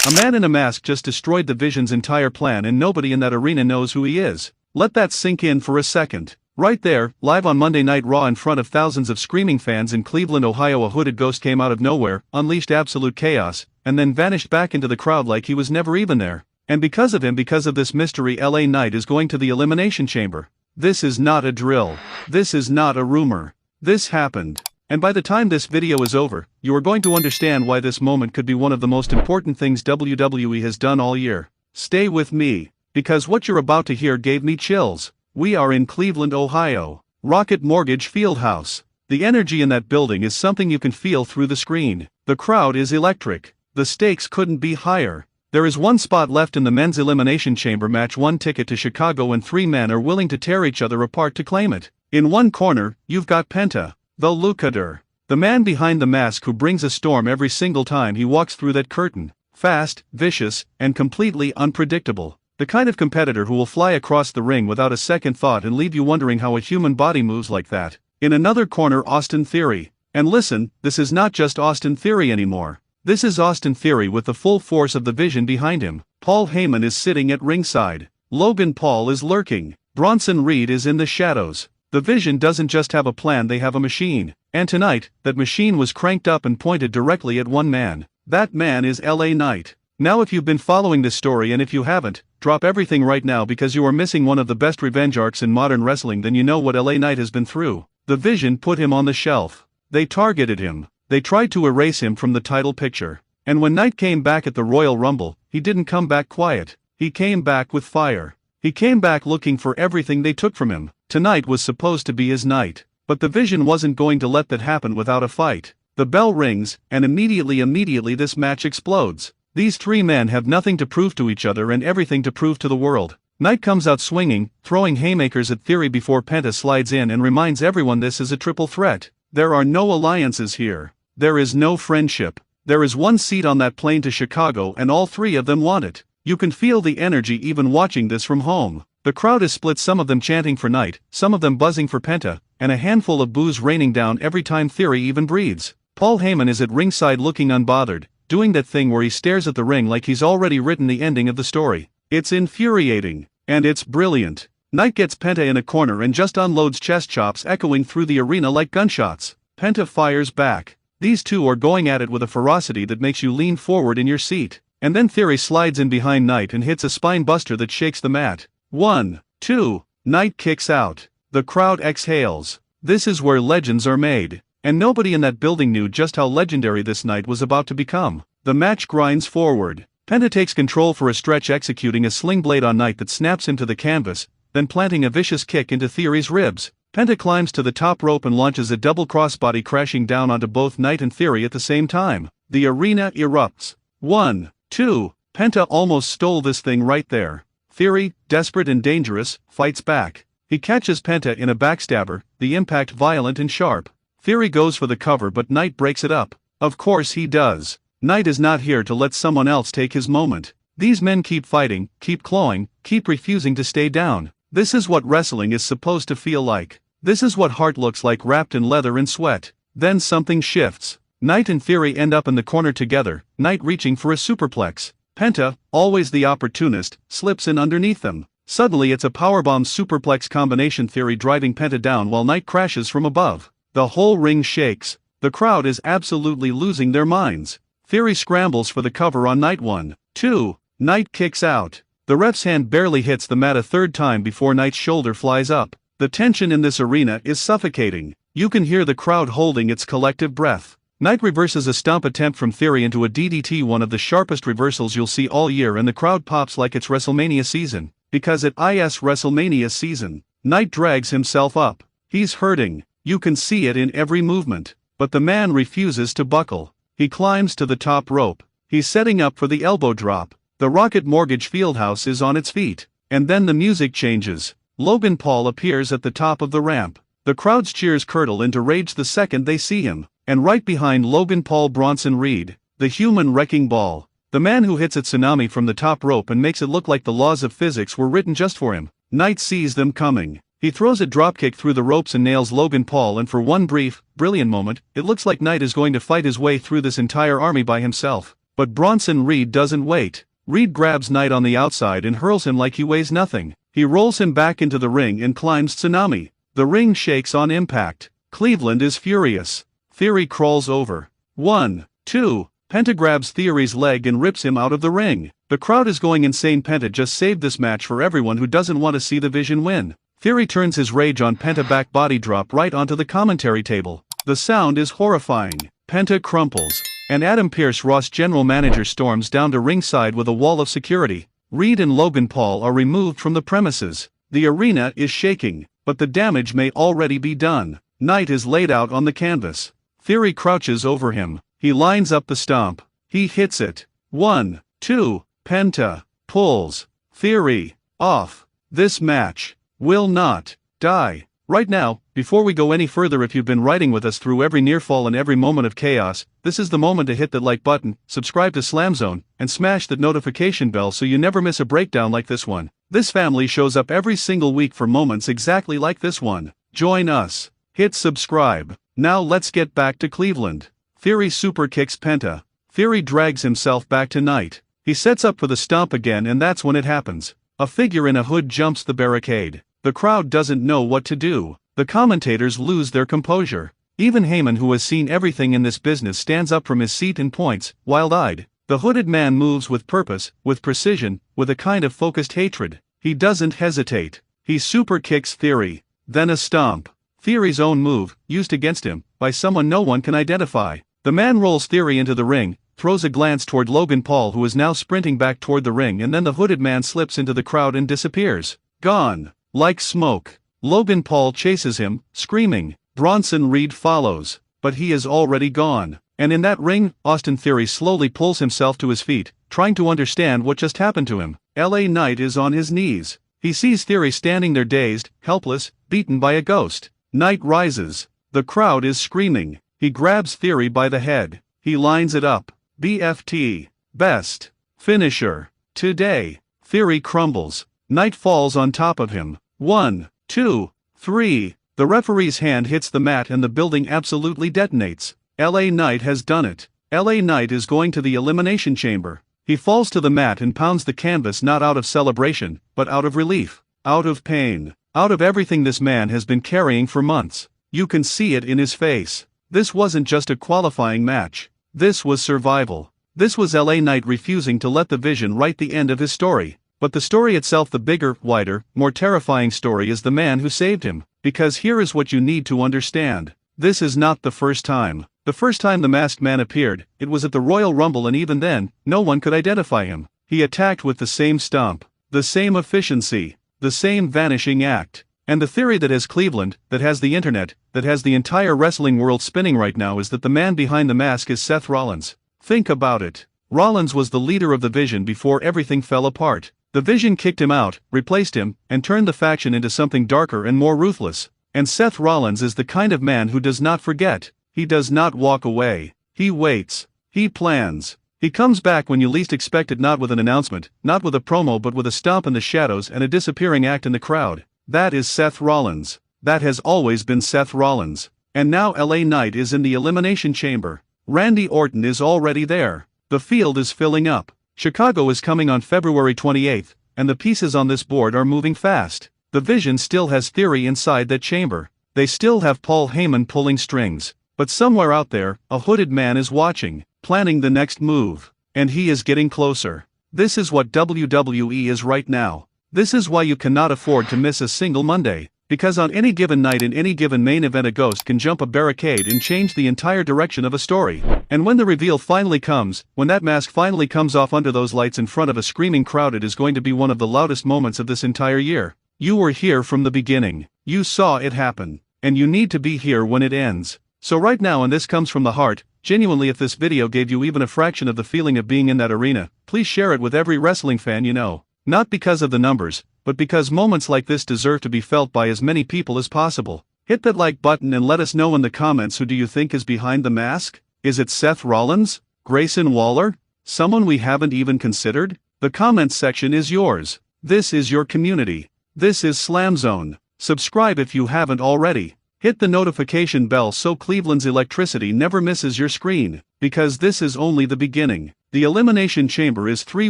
A man in a mask just destroyed the Vision's entire plan and nobody in that arena knows who he is. Let that sink in for a second. Right there, live on Monday Night Raw in front of thousands of screaming fans in Cleveland, Ohio, a hooded ghost came out of nowhere, unleashed absolute chaos, and then vanished back into the crowd like he was never even there. And because of him, because of this mystery, LA Knight is going to the Elimination Chamber. This is not a drill. This is not a rumor. This happened. And by the time this video is over, you are going to understand why this moment could be one of the most important things WWE has done all year. Stay with me, because what you're about to hear gave me chills. We are in Cleveland, Ohio. Rocket Mortgage Fieldhouse. The energy in that building is something you can feel through the screen. The crowd is electric. The stakes couldn't be higher. There is one spot left in the men's Elimination Chamber match, one ticket to Chicago, and 3 men are willing to tear each other apart to claim it. In one corner, you've got Penta, the Luchador, the man behind the mask who brings a storm every single time he walks through that curtain. Fast, vicious, and completely unpredictable. The kind of competitor who will fly across the ring without a second thought and leave you wondering how a human body moves like that. In another corner, Austin Theory. And listen, this is not just Austin Theory anymore. This is Austin Theory with the full force of the Vision behind him. Paul Heyman is sitting at ringside. Logan Paul is lurking. Bronson Reed is in the shadows. The Vision doesn't just have a plan, they have a machine. And tonight, that machine was cranked up and pointed directly at one man. That man is LA Knight. Now if you've been following this story, and if you haven't, drop everything right now because you are missing one of the best revenge arcs in modern wrestling. Then you know what LA Knight has been through. The Vision put him on the shelf. They targeted him. They tried to erase him from the title picture. And when Knight came back at the Royal Rumble, he didn't come back quiet. He came back with fire. He came back looking for everything they took from him. Tonight was supposed to be his night. But the Vision wasn't going to let that happen without a fight. The bell rings, and immediately this match explodes. These 3 men have nothing to prove to each other and everything to prove to the world. Knight comes out swinging, throwing haymakers at Theory before Penta slides in and reminds everyone this is a triple threat. There are no alliances here. There is no friendship. There is one seat on that plane to Chicago and all 3 of them want it. You can feel the energy even watching this from home. The crowd is split, some of them chanting for Knight, some of them buzzing for Penta, and a handful of boos raining down every time Theory even breathes. Paul Heyman is at ringside looking unbothered, doing that thing where he stares at the ring like he's already written the ending of the story. It's infuriating. And it's brilliant. Knight gets Penta in a corner and just unloads chest chops echoing through the arena like gunshots. Penta fires back. These 2 are going at it with a ferocity that makes you lean forward in your seat. And then Theory slides in behind Knight and hits a spine buster that shakes the mat. 1, 2, Knight kicks out. The crowd exhales. This is where legends are made. And nobody in that building knew just how legendary this night was about to become. The match grinds forward. Penta takes control for a stretch, executing a sling blade on Knight that snaps him to the canvas, then planting a vicious kick into Theory's ribs. Penta climbs to the top rope and launches a double crossbody, crashing down onto both Knight and Theory at the same time. The arena erupts. 1, 2, Penta almost stole this thing right there. Theory, desperate and dangerous, fights back. He catches Penta in a backstabber, the impact violent and sharp. Theory goes for the cover but Knight breaks it up. Of course he does. Knight is not here to let someone else take his moment. These men keep fighting, keep clawing, keep refusing to stay down. This is what wrestling is supposed to feel like. This is what heart looks like wrapped in leather and sweat. Then something shifts. Knight and Theory end up in the corner together, Knight reaching for a superplex. Penta, always the opportunist, slips in underneath them. Suddenly it's a powerbomb superplex combination, Theory driving Penta down while Knight crashes from above. The whole ring shakes. The crowd is absolutely losing their minds. Theory scrambles for the cover on Knight. 1, 2, Knight kicks out. The ref's hand barely hits the mat a 3rd time before Knight's shoulder flies up. The tension in this arena is suffocating. You can hear the crowd holding its collective breath. Knight reverses a stomp attempt from Theory into a DDT, one of the sharpest reversals you'll see all year, and the crowd pops like it's WrestleMania season. Because it is WrestleMania season. Knight drags himself up. He's hurting. You can see it in every movement. But the man refuses to buckle. He climbs to the top rope. He's setting up for the elbow drop. The Rocket Mortgage Fieldhouse is on its feet. And then the music changes. Logan Paul appears at the top of the ramp. The crowd's cheers curdle into rage the second they see him. And right behind Logan Paul, Bronson Reed, the human wrecking ball. The man who hits a tsunami from the top rope and makes it look like the laws of physics were written just for him. Knight sees them coming. He throws a dropkick through the ropes and nails Logan Paul, and for one brief, brilliant moment, it looks like Knight is going to fight his way through this entire army by himself. But Bronson Reed doesn't wait. Reed grabs Knight on the outside and hurls him like he weighs nothing. He rolls him back into the ring and climbs Tsunami. The ring shakes on impact. Cleveland is furious. Theory crawls over. 1, 2. Penta grabs Theory's leg and rips him out of the ring. The crowd is going insane. Penta just saved this match for everyone who doesn't want to see the Vision win. Theory turns his rage on Penta, back body drop right onto the commentary table. The sound is horrifying. Penta crumples. And Adam Pearce, Ross general manager, storms down to ringside with a wall of security. Reed and Logan Paul are removed from the premises. The arena is shaking, but the damage may already be done. Knight is laid out on the canvas. Theory crouches over him. He lines up the stomp. He hits it. 1, 2. Penta pulls Theory off. This match will not die. Right now, before we go any further, if you've been riding with us through every near fall and every moment of chaos, this is the moment to hit that like button, subscribe to SLAMZONE, and smash that notification bell so you never miss a breakdown like this one. This family shows up every single week for moments exactly like this one. Join us. Hit subscribe. Now let's get back to Cleveland. Theory super kicks Penta. Theory drags himself back to Knight. He sets up for the stomp again, and that's when it happens. A figure in a hood jumps the barricade. The crowd doesn't know what to do. The commentators lose their composure. Even Heyman, who has seen everything in this business, stands up from his seat and points, wild-eyed. The hooded man moves with purpose, with precision, with a kind of focused hatred. He doesn't hesitate. He super kicks Theory. Then a stomp. Theory's own move, used against him, by someone no one can identify. The man rolls Theory into the ring, throws a glance toward Logan Paul, who is now sprinting back toward the ring, and then the hooded man slips into the crowd and disappears. Gone. Like smoke. Logan Paul chases him, screaming. Bronson Reed follows. But he is already gone. And in that ring, Austin Theory slowly pulls himself to his feet, trying to understand what just happened to him. LA Knight is on his knees. He sees Theory standing there dazed, helpless, beaten by a ghost. Knight rises. The crowd is screaming. He grabs Theory by the head. He lines it up. BFT. Best finisher. Today. Theory crumbles. Knight falls on top of him. 1, 2, 3. The referee's hand hits the mat and the building absolutely detonates. LA Knight has done it. LA Knight is going to the Elimination Chamber. He falls to the mat and pounds the canvas, not out of celebration, but out of relief. Out of pain. Out of everything this man has been carrying for months. You can see it in his face. This wasn't just a qualifying match. This was survival. This was LA Knight refusing to let the Vision write the end of his story. But the story itself, the bigger, wider, more terrifying story, is the man who saved him. Because here is what you need to understand. This is not the first time. The first time the Masked Man appeared, it was at the Royal Rumble, and even then, no one could identify him. He attacked with the same stomp, the same efficiency, the same vanishing act. And the theory that has Cleveland, that has the internet, that has the entire wrestling world spinning right now is that the man behind the mask is Seth Rollins. Think about it. Rollins was the leader of the Vision before everything fell apart. The Vision kicked him out, replaced him, and turned the faction into something darker and more ruthless. And Seth Rollins is the kind of man who does not forget. He does not walk away. He waits. He plans. He comes back when you least expect it, not with an announcement, not with a promo, but with a stomp in the shadows and a disappearing act in the crowd. That is Seth Rollins. That has always been Seth Rollins. And now LA Knight is in the Elimination Chamber. Randy Orton is already there. The field is filling up. Chicago is coming on February 28th, and the pieces on this board are moving fast. The Vision still has Theory inside that chamber. They still have Paul Heyman pulling strings. But somewhere out there, a hooded man is watching, planning the next move. And he is getting closer. This is what WWE is right now. This is why you cannot afford to miss a single Monday. Because on any given night in any given main event, a ghost can jump a barricade and change the entire direction of a story. And when the reveal finally comes, when that mask finally comes off under those lights in front of a screaming crowd, it is going to be one of the loudest moments of this entire year. You were here from the beginning. You saw it happen. And you need to be here when it ends. So right now, and this comes from the heart, genuinely, if this video gave you even a fraction of the feeling of being in that arena, please share it with every wrestling fan you know. Not because of the numbers, but because moments like this deserve to be felt by as many people as possible. Hit that like button and let us know in the comments, who do you think is behind the mask? Is it Seth Rollins? Grayson Waller? Someone we haven't even considered? The comments section is yours. This is your community. This is SLAMZONE. Subscribe if you haven't already. Hit the notification bell so Cleveland's electricity never misses your screen. because this is only the beginning. The Elimination Chamber is 3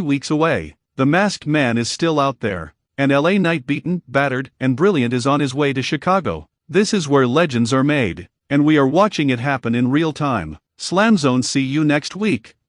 weeks away. The Masked Man is still out there, and LA Knight beaten, battered, and brilliant is on his way to Chicago. This is where legends are made, and we are watching it happen in real time. SLAMZONE, see you next week.